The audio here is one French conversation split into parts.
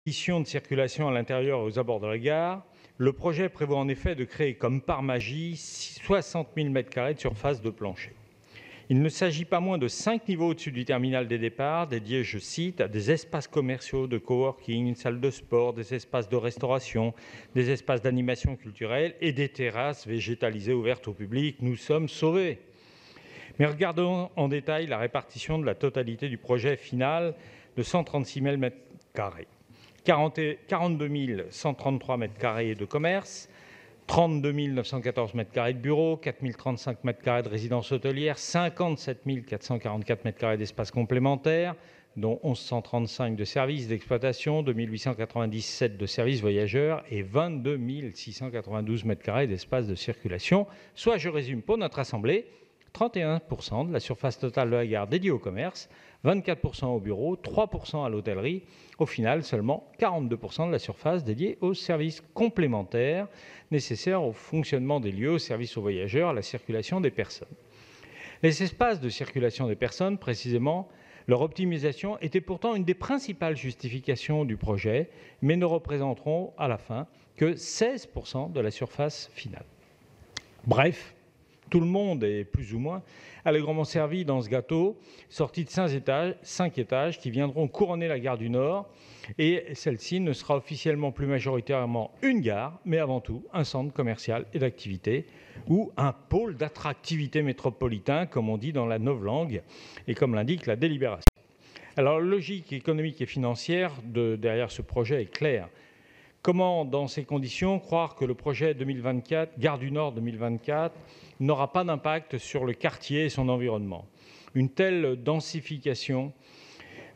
conditions de circulation à l'intérieur et aux abords de la gare, le projet prévoit en effet de créer, comme par magie, 60 000 m² de surface de plancher. Il ne s'agit pas moins de 5 niveaux au-dessus du terminal des départs, dédiés, je cite, à des espaces commerciaux de coworking, une salle de sport, des espaces de restauration, des espaces d'animation culturelle et des terrasses végétalisées ouvertes au public. Nous sommes sauvés. Mais regardons en détail la répartition de la totalité du projet final de 136 000 m². 42 133 m² de commerce, 32 914 m² de bureaux, 4 035 m² de résidences hôtelières, 57 444 m² d'espaces complémentaires, dont 1 135 de services d'exploitation, 2 897 de services voyageurs et 22 692 m² d'espaces de circulation, soit, je résume pour notre Assemblée, 31% de la surface totale de la gare dédiée au commerce, 24% au bureau, 3% à l'hôtellerie. Au final, seulement 42% de la surface dédiée aux services complémentaires nécessaires au fonctionnement des lieux, au service aux voyageurs, à la circulation des personnes. Les espaces de circulation des personnes, précisément, leur optimisation était pourtant une des principales justifications du projet, mais ne représenteront à la fin que 16% de la surface finale. Bref, tout le monde est plus ou moins allègrement servi dans ce gâteau, sorti de 5 étages qui viendront couronner la gare du Nord. Et celle-ci ne sera officiellement plus majoritairement une gare, mais avant tout un centre commercial et d'activité, ou un pôle d'attractivité métropolitain, comme on dit dans la novlangue, et comme l'indique la délibération. Alors, la logique économique et financière derrière ce projet est claire. Comment, dans ces conditions, croire que le projet 2024, Gare du Nord 2024, n'aura pas d'impact sur le quartier et son environnement? Une telle densification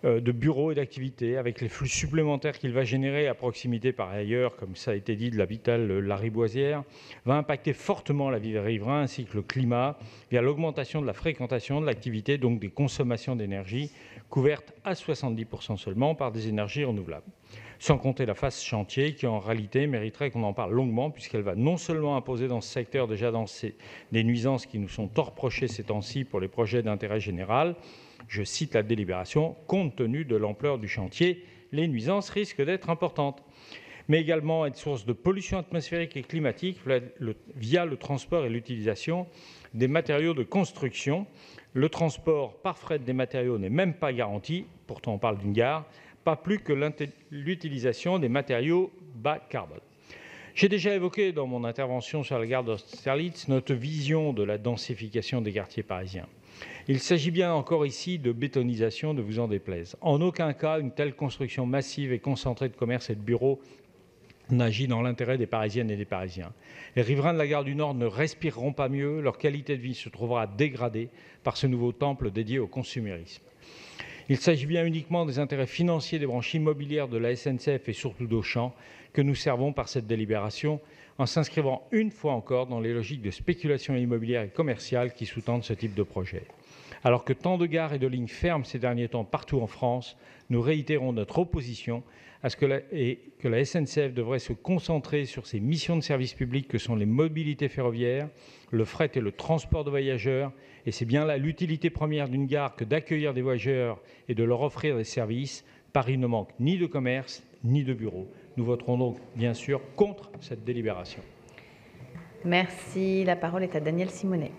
de bureaux et d'activités, avec les flux supplémentaires qu'il va générer à proximité par ailleurs, comme ça a été dit, de l'hôpital Lariboisière, va impacter fortement la vie des riverains ainsi que le climat via l'augmentation de la fréquentation de l'activité, donc des consommations d'énergie, couvertes à 70% seulement par des énergies renouvelables. Sans compter la phase chantier qui, en réalité, mériterait qu'on en parle longuement puisqu'elle va non seulement imposer dans ce secteur déjà des nuisances qui nous sont tant reprochées ces temps-ci pour les projets d'intérêt général. Je cite la délibération, « compte tenu de l'ampleur du chantier, les nuisances risquent d'être importantes », mais également être source de pollution atmosphérique et climatique via le transport et l'utilisation des matériaux de construction. Le transport par fret des matériaux n'est même pas garanti, pourtant on parle d'une gare, pas plus que l'utilisation des matériaux bas carbone. J'ai déjà évoqué dans mon intervention sur la gare d'Austerlitz notre vision de la densification des quartiers parisiens. Il s'agit bien encore ici de bétonisation, ne vous en déplaise. En aucun cas, une telle construction massive et concentrée de commerces et de bureaux n'agit dans l'intérêt des Parisiennes et des Parisiens. Les riverains de la gare du Nord ne respireront pas mieux, leur qualité de vie se trouvera dégradée par ce nouveau temple dédié au consumérisme. Il s'agit bien uniquement des intérêts financiers des branches immobilières de la SNCF et surtout d'Auchan que nous servons par cette délibération en s'inscrivant une fois encore dans les logiques de spéculation immobilière et commerciale qui sous-tendent ce type de projet. Alors que tant de gares et de lignes ferment ces derniers temps partout en France, nous réitérons notre opposition à ce que la SNCF devrait se concentrer sur ses missions de service public que sont les mobilités ferroviaires, le fret et le transport de voyageurs. Et c'est bien là l'utilité première d'une gare que d'accueillir des voyageurs et de leur offrir des services. Paris ne manque ni de commerce ni de bureaux. Nous voterons donc bien sûr contre cette délibération. Merci. La parole est à Daniel Simonet.